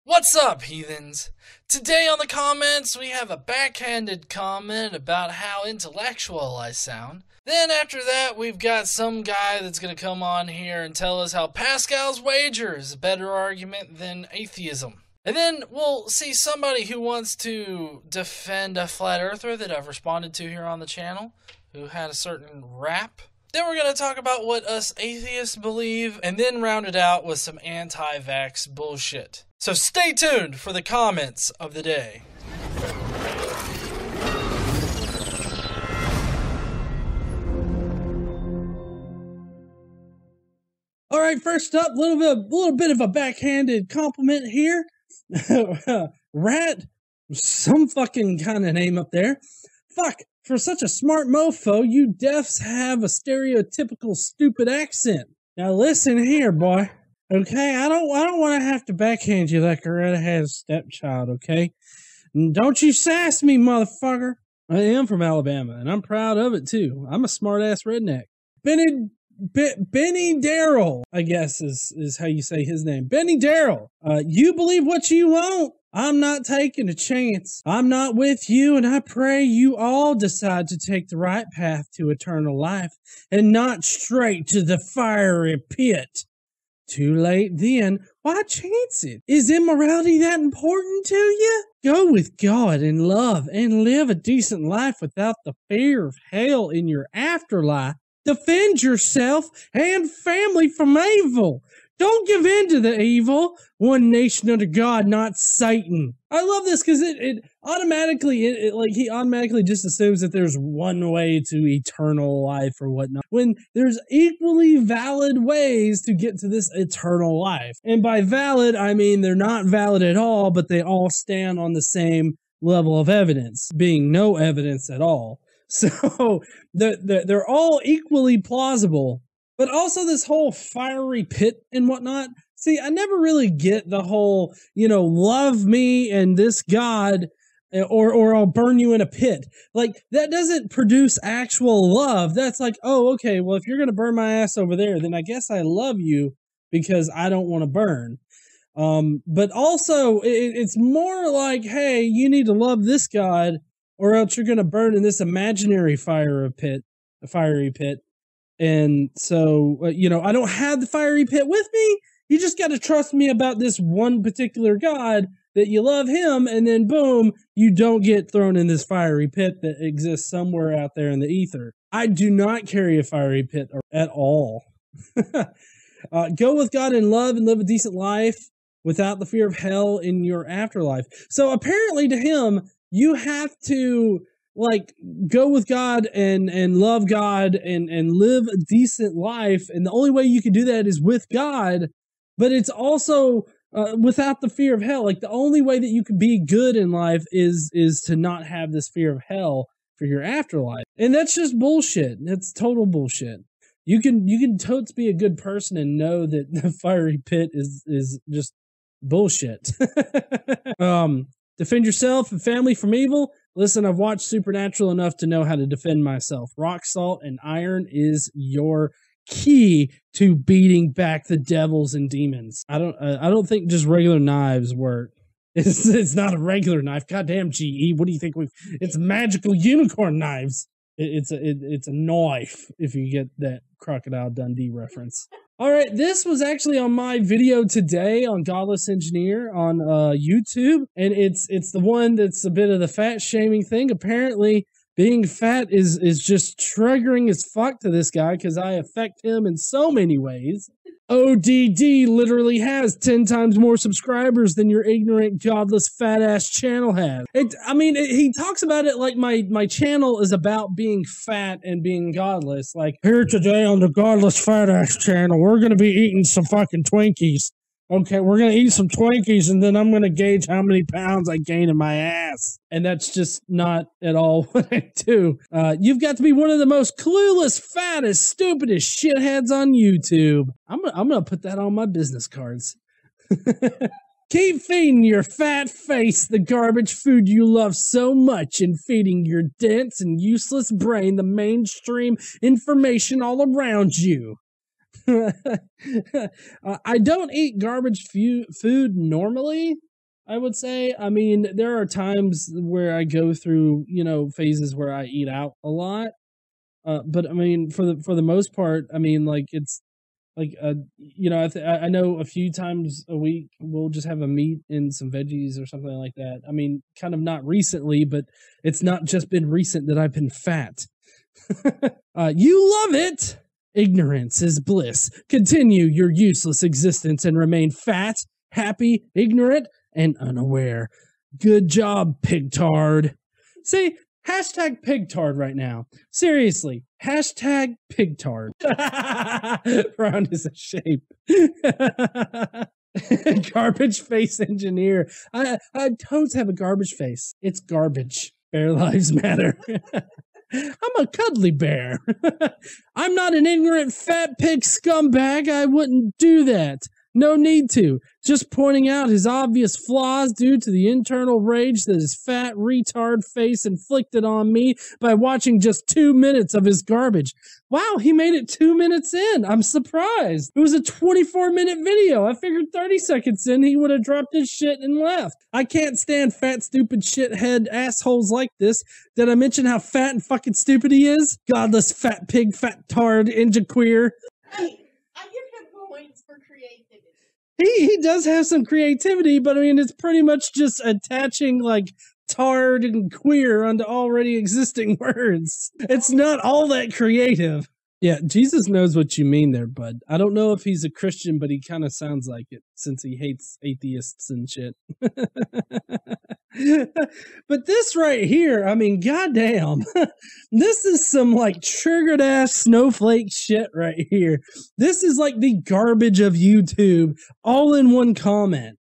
What's up, heathens? Today on the comments, we have a backhanded comment about how intellectual I sound. Then after that, we've got some guy that's going to come on here and tell us how Pascal's wager is a better argument than atheism. And then we'll see somebody who wants to defend a flat earther that I've responded to here on the channel, who had a certain rap. Then we're going to talk about what us atheists believe, and then round it out with some anti-vax bullshit. So stay tuned for the comments of the day. All right, first up, a little bit of a backhanded compliment here. Rat, some fucking kind of name up there. Fuck, for such a smart mofo, you deafs have a stereotypical stupid accent. Now listen here, boy. Okay, I don't want to have to backhand you like a redheaded stepchild, okay? And don't you sass me, motherfucker. I am from Alabama, and I'm proud of it, too. I'm a smart-ass redneck. Benny Darrell, I guess is how you say his name. Benny Darrell, you believe what you want. I'm not taking a chance. I'm not with you, and I pray you all decide to take the right path to eternal life and not straight to the fiery pit. Too late then. Why chance it? Is immorality that important to you? Go with God and love and live a decent life without the fear of hell in your afterlife. Defend yourself and family from evil. Don't give in to the evil. One nation under God, not Satan. I love this because it automatically, he automatically just assumes that there's one way to eternal life or whatnot, when there's equally valid ways to get to this eternal life. And by valid, I mean they're not valid at all, but they all stand on the same level of evidence, being no evidence at all. So they're all equally plausible. But also this whole fiery pit and whatnot. See, I never really get the whole, love me and this God, or I'll burn you in a pit. Like, that doesn't produce actual love. That's like, oh, okay, well, if you're going to burn my ass over there, then I guess I love you because I don't want to burn. But also, it's more like, hey, you need to love this God, or else you're going to burn in this imaginary fiery pit. And so, I don't have the fiery pit with me. You just got to trust me about this one particular God, that you love him, and then boom, you don't get thrown in this fiery pit that exists somewhere out there in the ether. I do not carry a fiery pit at all. Go with God in love and live a decent life without the fear of hell in your afterlife. So apparently to him, you have to go with God and love God and live a decent life. And the only way you can do that is with God, but it's also without the fear of hell. Like, the only way that you can be good in life is to not have this fear of hell for your afterlife. And that's just bullshit. That's total bullshit. You can totes be a good person and know that the fiery pit is just bullshit. Defend yourself and family from evil. Listen, I've watched Supernatural enough to know how to defend myself. Rock salt and iron is your key to beating back the devils and demons. I don't think just regular knives work. It's not a regular knife. Goddamn, GE. What do you think? It's magical unicorn knives. It's a knife, if you get that Crocodile Dundee reference. All right, this was actually on my video today on Godless Engineer on YouTube, and it's the one that's a bit of the fat shaming thing. Apparently, being fat is just triggering as fuck to this guy because I affect him in so many ways. ODD literally has 10 times more subscribers than your ignorant, godless, fat-ass channel has. He talks about it like my channel is about being fat and being godless. Like, here today on the Godless Fat-Ass channel, we're going to be eating some fucking Twinkies. Okay, we're going to eat some Twinkies, and then I'm going to gauge how many pounds I gain in my ass. And that's just not at all what I do. You've got to be one of the most clueless, fattest, stupidest shitheads on YouTube. I'm going to put that on my business cards. Keep feeding your fat face the garbage food you love so much and feeding your dense and useless brain the mainstream information all around you. I don't eat garbage food normally, I would say. I mean, there are times where I go through, you know, phases where I eat out a lot. But I mean, for the most part, I mean, like it's like you know, I know a few times a week we'll just have a meat and some veggies or something like that. I mean, kind of not recently, but it's not just been recent that I've been fat. You love it. Ignorance is bliss. Continue your useless existence and remain fat, happy, ignorant, and unaware. Good job, pigtard. See, hashtag pigtard right now. Seriously, hashtag pigtard. Round is a shape. Garbage face engineer. I toads have a garbage face. It's garbage. Bear lives matter. I'm a cuddly bear. I'm not an ignorant fat pig scumbag. I wouldn't do that. No need to. Just pointing out his obvious flaws due to the internal rage that his fat retard face inflicted on me by watching just 2 minutes of his garbage. Wow, he made it 2 minutes in. I'm surprised. It was a 24-minute video. I figured 30 seconds in he would have dropped his shit and left. I can't stand fat, stupid, shithead assholes like this. Did I mention how fat and fucking stupid he is? Godless, fat pig, fat tard, queer. Hey, I give him points for creativity. He does have some creativity, but I mean, it's pretty much just attaching like tard and queer onto already existing words. It's not all that creative. Yeah, Jesus knows what you mean there, bud. I don't know if he's a Christian, but he kind of sounds like it since he hates atheists and shit. But this right here, I mean, goddamn, this is some like triggered ass snowflake shit right here. This is like the garbage of YouTube all in one comment.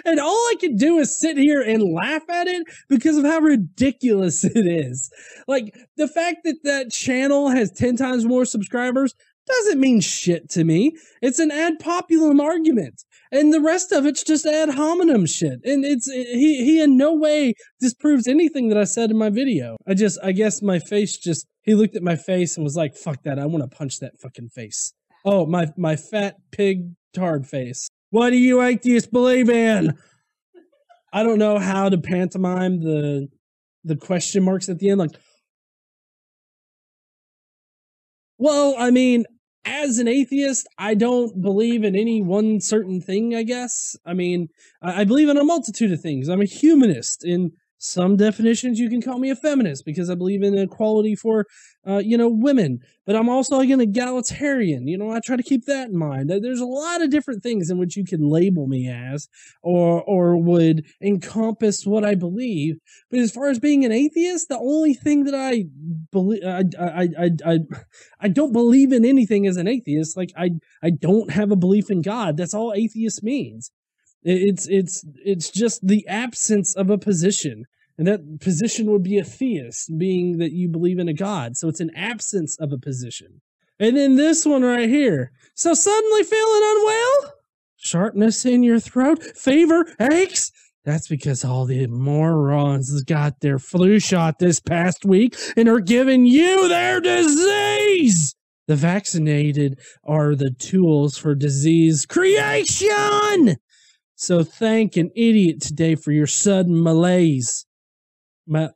And all I can do is sit here and laugh at it because of how ridiculous it is. Like the fact that that channel has 10 times more subscribers doesn't mean shit to me. It's an ad populum argument. And the rest of it's just ad hominem shit. And he in no way disproves anything that I said in my video. I guess my face he looked at my face and was like, fuck that, I want to punch that fucking face. Oh, my fat pig tard face. What do you atheists believe in? I don't know how to pantomime the question marks at the end, like, well, I mean, as an atheist, I don't believe in any one certain thing, I guess. I mean, I believe in a multitude of things. I'm a humanist. In some definitions, you can call me a feminist because I believe in equality for, women. But I'm also an egalitarian. You know, I try to keep that in mind. There's a lot of different things in which you can label me as or would encompass what I believe. But as far as being an atheist, the only thing that I believe, I don't believe in anything as an atheist. Like I don't have a belief in God. That's all atheist means. It's just the absence of a position. And that position would be a theist, being that you believe in a God. So it's an absence of a position. And then this one right here. So suddenly feeling unwell? Sharpness in your throat? Fever? Aches? That's because all the morons got their flu shot this past week and are giving you their disease. The vaccinated are the tools for disease creation. So thank an idiot today for your sudden malaise. Is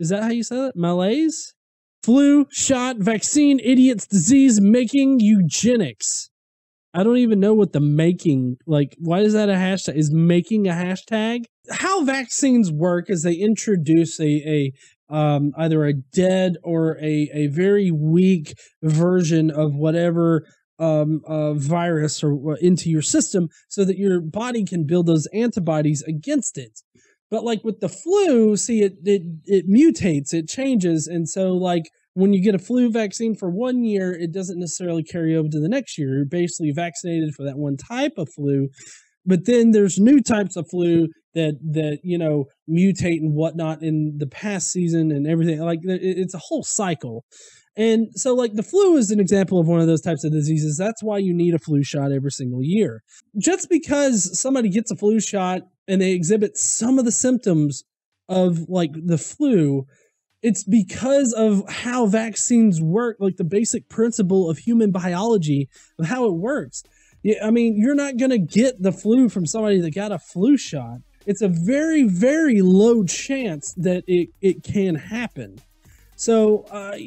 that how you say it? Malaise? Flu, shot, vaccine, idiots, disease, making, eugenics. I don't even know what the making, like, why is that a hashtag? Is making a hashtag? How vaccines work is they introduce either a dead or a very weak version of whatever virus or into your system so that your body can build those antibodies against it. But like with the flu, see, it mutates, it changes. And so like when you get a flu vaccine for 1 year, it doesn't necessarily carry over to the next year. You're basically vaccinated for that one type of flu. But then there's new types of flu that mutate and whatnot in the past season and everything. Like it's a whole cycle. And so like the flu is an example of one of those types of diseases. That's why you need a flu shot every single year. Just because somebody gets a flu shot and they exhibit some of the symptoms of like the flu, it's because of how vaccines work, like the basic principle of human biology, of how it works. Yeah, I mean, you're not going to get the flu from somebody that got a flu shot. It's a very, very low chance that it can happen. So, I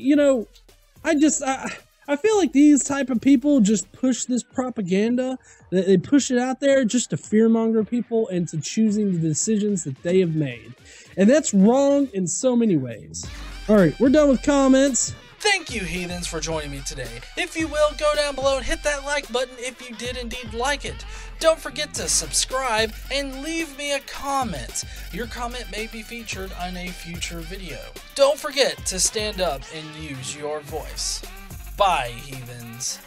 feel like these type of people just push this propaganda. They push it out there just to fearmonger people into choosing the decisions that they have made. And that's wrong in so many ways. All right, we're done with comments. Thank you, Heathens, for joining me today. If you will, go down below and hit that like button if you did indeed like it. Don't forget to subscribe and leave me a comment. Your comment may be featured on a future video. Don't forget to stand up and use your voice. Bye, Heathens.